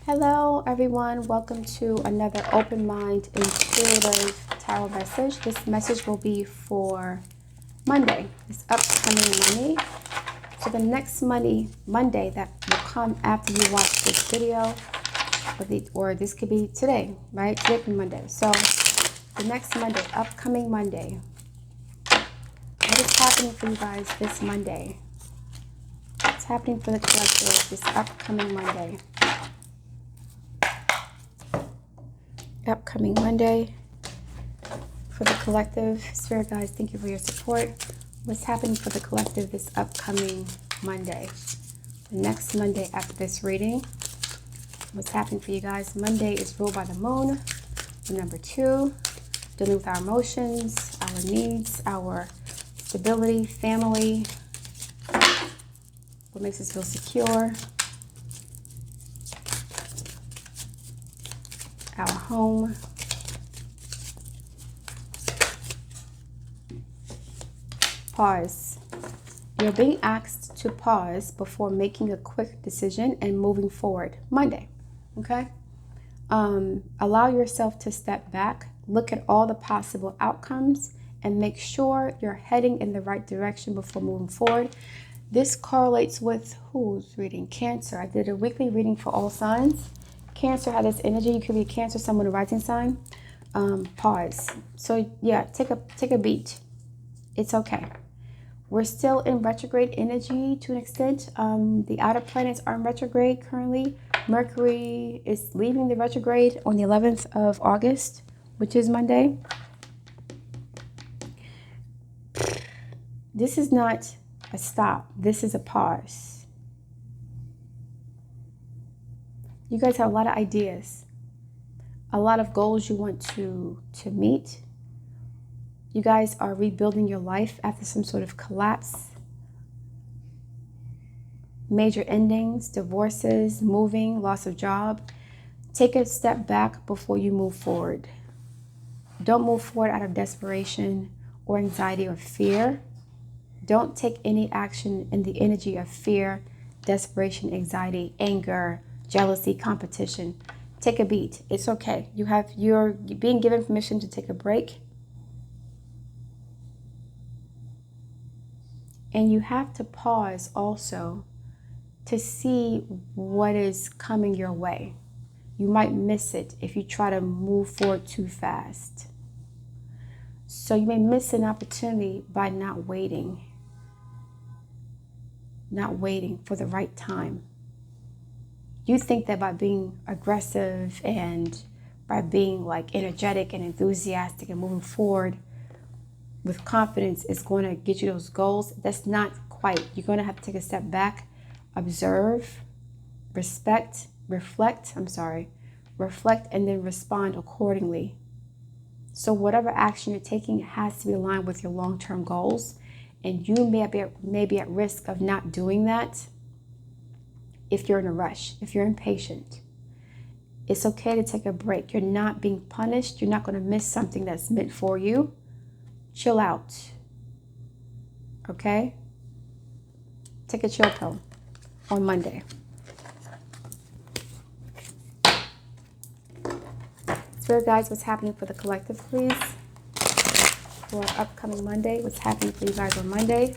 Hello everyone, welcome to another open mind intuitive tarot message. This message will be for Monday, this upcoming Monday. So the next Monday that will come after you watch this video, or this could be today, right? Today could be Monday. So the next Monday, upcoming Monday, what is happening for you guys this Monday? What's happening for the collective this upcoming Monday? Upcoming Monday for the collective. Spirit guys, thank you for your support. What's happening for the collective this upcoming Monday? The next Monday after this reading. What's happening for you guys? Monday is ruled by the moon. The number 2, dealing with our emotions, our needs, our stability, family, what makes us feel secure, our home. Pause. You're being asked to pause before making a quick decision and moving forward. Monday, okay? Allow yourself to step back, look at all the possible outcomes, and make sure you're heading in the right direction before moving forward. This correlates with who's reading? Cancer. I did a weekly reading for all signs. Cancer had this energy. You could be a Cancer, someone a rising sign. Pause. So yeah, take a beat. It's okay. We're still in retrograde energy to an extent. The outer planets are in retrograde currently. Mercury is leaving the retrograde on the 11th of August, which is Monday. This is not a stop. This is a pause. You guys have a lot of ideas, a lot of goals you want to meet. You guys are rebuilding your life after some sort of collapse, major endings, divorces, moving, loss of job. Take a step back before you move forward. Don't move forward out of desperation or anxiety or fear. Don't take any action in the energy of fear, desperation, anxiety, anger, jealousy, competition. Take a beat. It's okay. You're being given permission to take a break. And you have to pause also to see what is coming your way. You might miss it if you try to move forward too fast. So you may miss an opportunity by not waiting for the right time. You think that by being aggressive and by being like energetic and enthusiastic and moving forward with confidence is going to get you those goals. That's not quite. You're going to have to take a step back, observe, reflect, and then respond accordingly. So whatever action you're taking has to be aligned with your long-term goals, and you may be at risk of not doing that if you're in a rush, if you're impatient. It's okay to take a break. You're not being punished. You're not going to miss something that's meant for you. Chill out. Okay? Take a chill pill on Monday. Spirit guides, what's happening for the collective, please? For upcoming Monday, what's happening for you guys on Monday?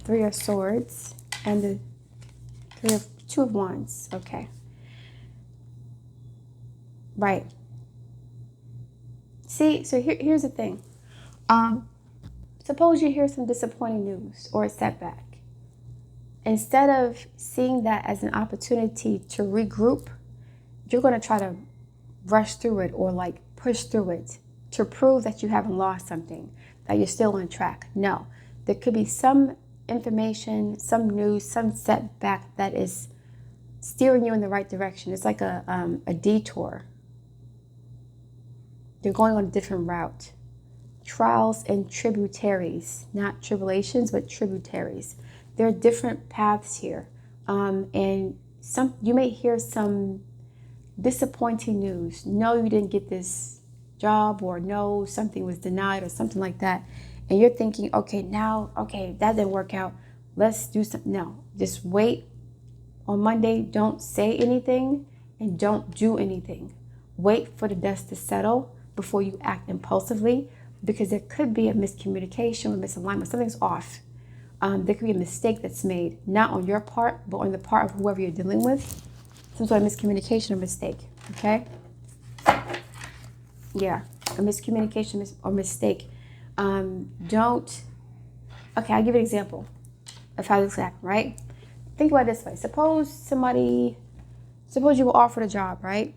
3 of Swords and the 2 of Wands. Okay. Right. See, so here's the thing. Suppose you hear some disappointing news or a setback. Instead of seeing that as an opportunity to regroup, you're going to try to rush through it or like push through it to prove that you haven't lost something, that you're still on track. No, there could be some information, some news, some setback that is steering you in the right direction. It's like a detour. You're going on a different route. Trials and tributaries, not tribulations, but tributaries. There are different paths here. And you may hear some disappointing news. No, you didn't get this job, or no, something was denied or something like that. And you're thinking, okay, that didn't work out. Let's do something. No, just wait On Monday, don't say anything and don't do anything. Wait for the dust to settle before you act impulsively, because there could be a miscommunication or misalignment. Something's off. There could be a mistake that's made, not on your part, but on the part of whoever you're dealing with. Some sort of miscommunication or mistake, okay? Yeah, a miscommunication or mistake. Okay, I'll give you an example of how this happened, right? Think about it this way. Suppose you were offered a job, right?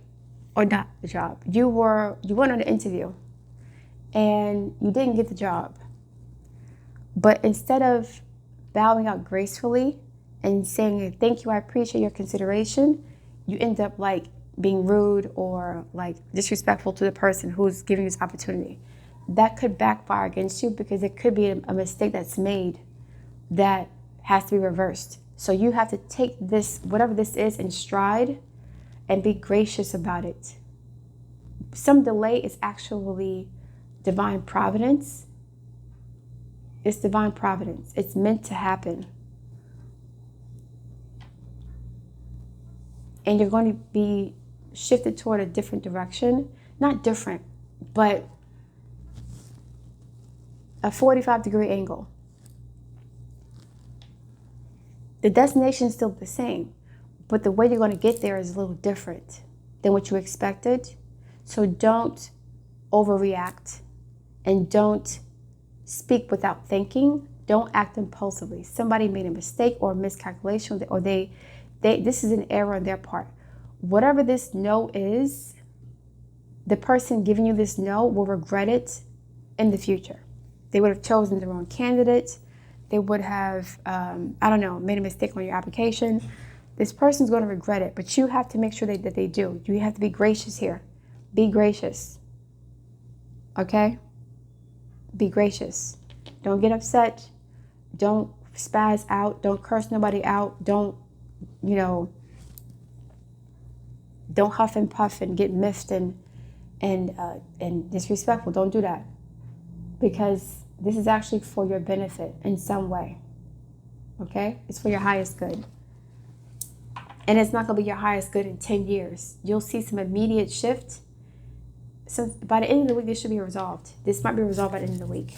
Or not the job. You went on an interview and you didn't get the job. But instead of bowing out gracefully and saying, thank you, I appreciate your consideration, you end up like being rude or like disrespectful to the person who's giving you this opportunity. That could backfire against you, because it could be a mistake that's made that has to be reversed. So you have to take this, whatever this is, in stride and be gracious about it. Some delay is actually divine providence. It's divine providence. It's meant to happen. And you're going to be shifted toward a different direction. Not different, but a 45-degree angle. The destination is still the same, but the way you're going to get there is a little different than what you expected. So don't overreact and don't speak without thinking. Don't act impulsively. Somebody made a mistake or a miscalculation, or this is an error on their part. Whatever this no is, the person giving you this no will regret it in the future. They would have chosen the wrong candidate. They would have, made a mistake on your application. This person's going to regret it, but you have to make sure that they do. You have to be gracious here. Be gracious. Okay? Be gracious. Don't get upset. Don't spaz out. Don't curse nobody out. Don't huff and puff and get miffed and disrespectful. Don't do that, because this is actually for your benefit in some way. Okay? It's for your highest good. And it's not going to be your highest good in 10 years. You'll see some immediate shift. So by the end of the week, this should be resolved. This might be resolved by the end of the week.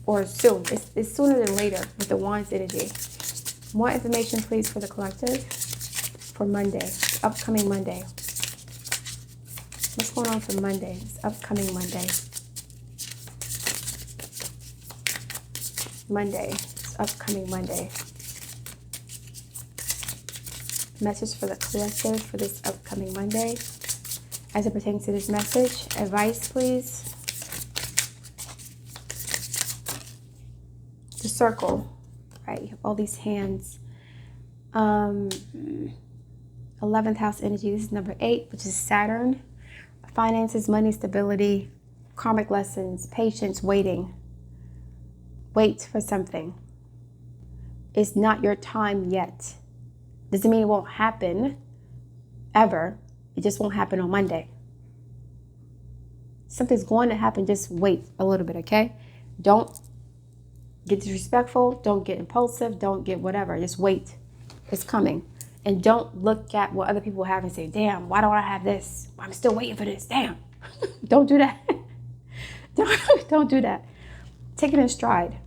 Or soon. It's sooner than later with the Wands energy. More information, please, for the collective for Monday, upcoming Monday. What's going on for Monday? It's upcoming Monday. It's upcoming Monday. Message for the collective for this upcoming Monday. As it pertains to this message, advice, please. The circle, right? You have all these hands. 11th house energy. This is number 8, which is Saturn. Finances, money, stability, karmic lessons, patience, waiting. Wait for something. It's not your time yet. Doesn't mean it won't happen ever. It just won't happen on Monday. Something's going to happen. Just wait a little bit, okay? Don't get disrespectful. Don't get impulsive. Don't get whatever. Just wait. It's coming. And don't look at what other people have and say, damn, why don't I have this? I'm still waiting for this. Damn. Don't do that. Don't do that. Take it in stride.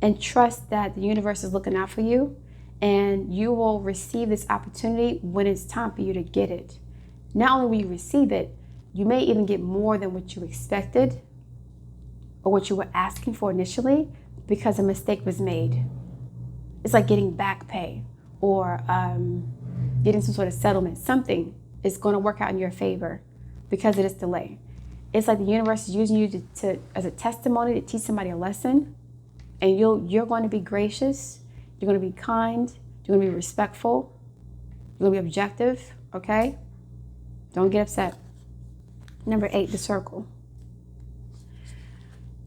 And trust that the universe is looking out for you. And you will receive this opportunity when it's time for you to get it. Not only will you receive it, you may even get more than what you expected or what you were asking for initially, because a mistake was made. It's like getting back pay or getting some sort of settlement. Something is going to work out in your favor because of this delay. It's like the universe is using you to as a testimony to teach somebody a lesson. And you're going to be gracious. You're going to be kind. You're going to be respectful. You're going to be objective, okay? Don't get upset. Number 8, the circle.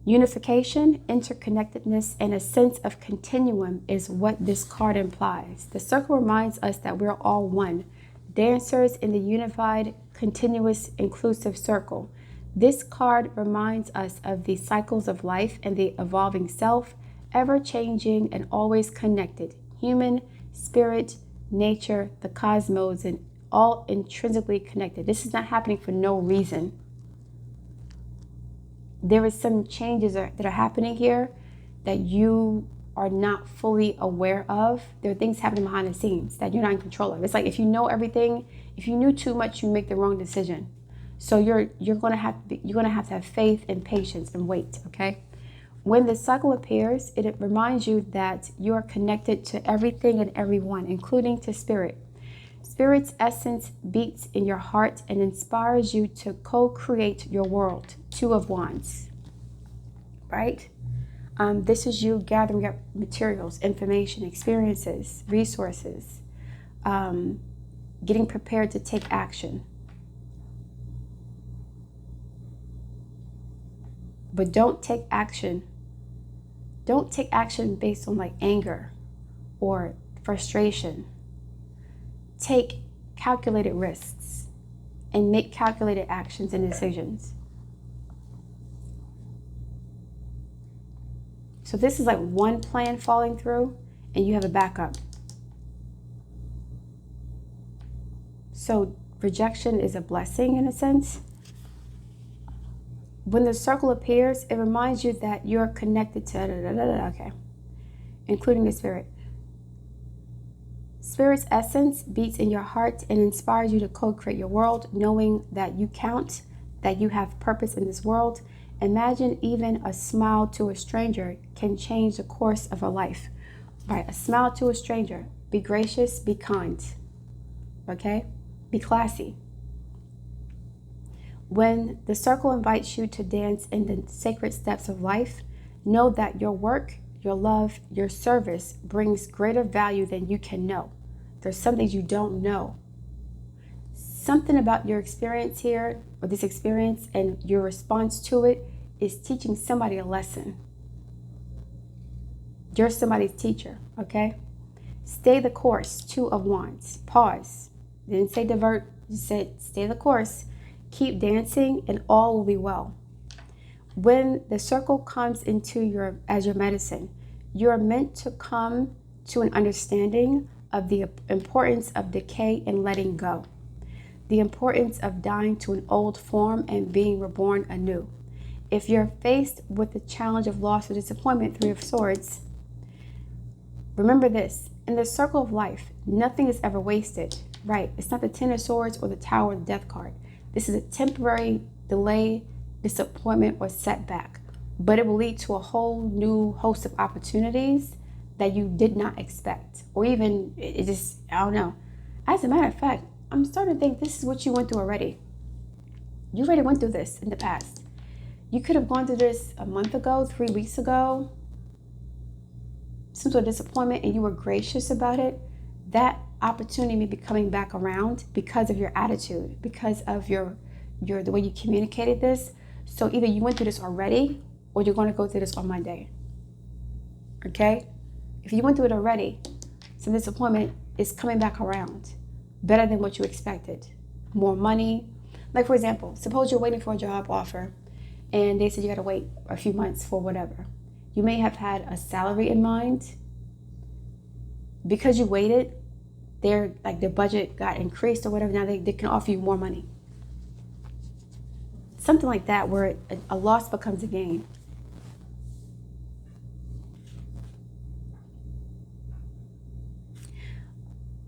Unification, interconnectedness, and a sense of continuum is what this card implies. The circle reminds us that we're all one, dancers in the unified, continuous, inclusive circle. This card reminds us of the cycles of life and the evolving self ever-changing and always connected. Human, spirit, nature, the cosmos, and all intrinsically connected. This is not happening for no reason. There is some changes that are happening here that you are not fully aware of. There are things happening behind the scenes that you're not in control of. It's like if you know everything, if you knew too much, you make the wrong decision. So you're gonna have to have faith and patience and wait. Okay. When the cycle appears, it reminds you that you are connected to everything and everyone, including to spirit. Spirit's essence beats in your heart and inspires you to co-create your world. Two of Wands, right? This is you gathering up materials, information, experiences, resources, getting prepared to take action. But don't take action. Don't take action based on like anger or frustration. Take calculated risks and make calculated actions and decisions. So this is like one plan falling through and you have a backup. So rejection is a blessing in a sense. When the circle appears, it reminds you that you're connected to okay, including the spirit. Spirit's essence beats in your heart and inspires you to co-create your world, knowing that you count, that you have purpose in this world. Imagine even a smile to a stranger can change the course of a life. Right? A smile to a stranger. Be gracious, be kind. Okay? Be classy. When the circle invites you to dance in the sacred steps of life, know that your work, your love, your service brings greater value than you can know. There's some things you don't know. Something about your experience here, or this experience, and your response to it is teaching somebody a lesson. You're somebody's teacher, okay? Stay the course, Two of Wands. Pause. Didn't say divert, just said stay the course. Keep dancing and all will be well. When the circle comes into as your medicine, you're meant to come to an understanding of the importance of decay and letting go. The importance of dying to an old form and being reborn anew. If you're faced with the challenge of loss or disappointment, Three of Swords, remember this. In the circle of life, nothing is ever wasted, right? It's not the Ten of Swords or the Tower of the Death card. This is a temporary delay, disappointment, or setback, but it will lead to a whole new host of opportunities that you did not expect, or even it just, I don't know. As a matter of fact, I'm starting to think this is what you went through already. You already went through this in the past. You could have gone through this a month ago, 3 weeks ago, some sort of disappointment, and you were gracious about it. That opportunity may be coming back around because of your attitude, because of the way you communicated this. So either you went through this already or you're going to go through this on Monday. Okay? If you went through it already, some disappointment is coming back around. Better than what you expected. More money. Like for example, suppose you're waiting for a job offer and they said you got to wait a few months for whatever. You may have had a salary in mind. Because you waited, their budget got increased or whatever. Now they can offer you more money. Something like that, where a loss becomes a gain.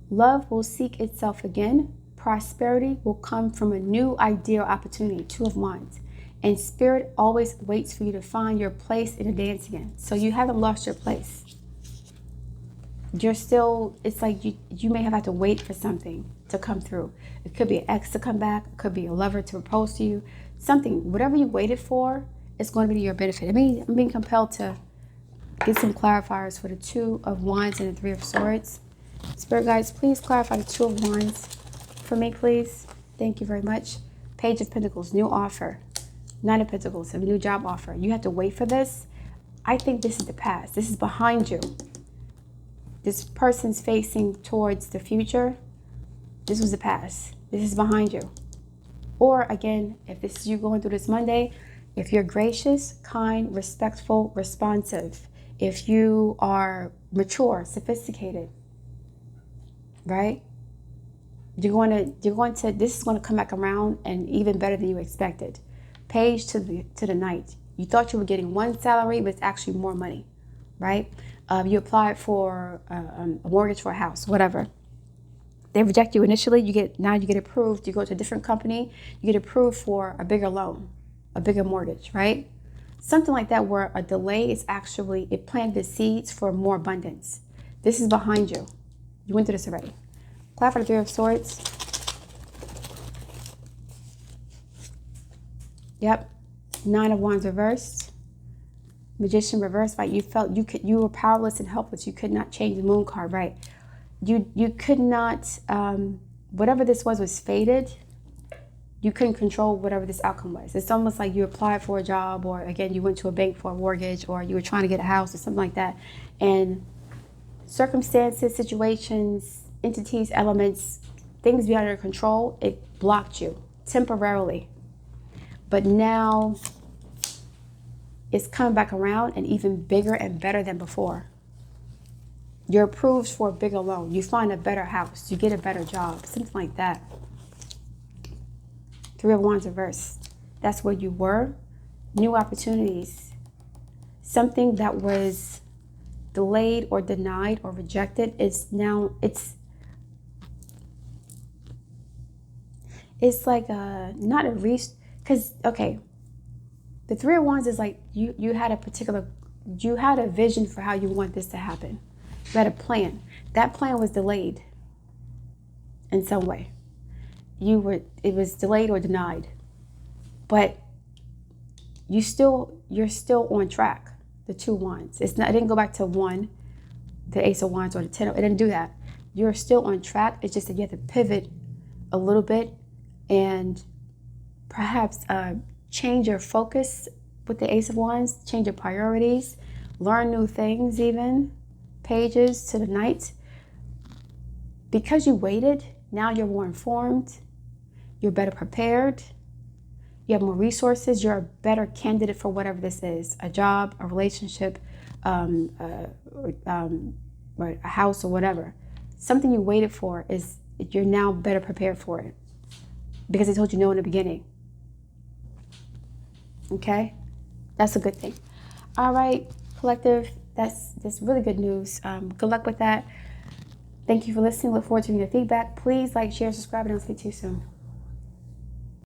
Love will seek itself again. Prosperity will come from a new ideal opportunity, Two of Wands. And spirit always waits for you to find your place in the dance again. So you haven't lost your place. You're still, it's like you may have had to wait for something to come through. It could be an ex to come back. It could be a lover to propose to you. Something, whatever you waited for, it's going to be to your benefit. I mean, I'm being compelled to get some clarifiers for the Two of Wands and the Three of Swords. Spirit guides, please clarify the Two of Wands for me, please. Thank you very much. Page of Pentacles, new offer. Nine of Pentacles, a new job offer. You have to wait for this. I think this is the past. This is behind you. This person's facing towards the future. This was the past. This is behind you. Or again, if this is you going through this Monday, if you're gracious, kind, respectful, responsive, if you are mature, sophisticated, right? This is going to come back around and even better than you expected. Page to the Knight. You thought you were getting one salary, but it's actually more money, right? You applied for a mortgage for a house, whatever. They reject you initially. Now you get approved. You go to a different company. You get approved for a bigger loan, a bigger mortgage, right? Something like that, where a delay is actually, it planted the seeds for more abundance. This is behind you. You went through this already. Clap for the Three of Swords. Yep. Nine of Wands reversed. Magician reversed, right? You felt you were powerless and helpless. You could not change the Moon card, right? You could not, whatever this was fated. You couldn't control whatever this outcome was. It's almost like you applied for a job, or again, you went to a bank for a mortgage, or you were trying to get a house or something like that. And circumstances, situations, entities, elements, things beyond your control, it blocked you temporarily. But now it's coming back around and even bigger and better than before. You're approved for a bigger loan. You find a better house. You get a better job, something like that. Three of Wands reversed. That's where you were. New opportunities. Something that was delayed or denied or rejected is now, it's like not a because, okay, the Three of Wands is like you had a vision for how you want this to happen. You had a plan. That plan was delayed in some way. It was delayed or denied, but you're still on track. The Two Wands. It didn't go back to one, the Ace of Wands or the Ten. It didn't do that. You're still on track. It's just that you have to pivot a little bit and perhaps change your focus with the Ace of Wands. Change your priorities. Learn new things even. Pages to the Knight. Because you waited, now you're more informed. You're better prepared. You have more resources. You're a better candidate for whatever this is. A job, a relationship, or a house or whatever. Something you waited for is you're now better prepared for it. Because they told you no in the beginning. Okay? That's a good thing. All right, collective. That's really good news. Good luck with that. Thank you for listening. Look forward to your feedback. Please like, share, subscribe, and I'll speak to you soon.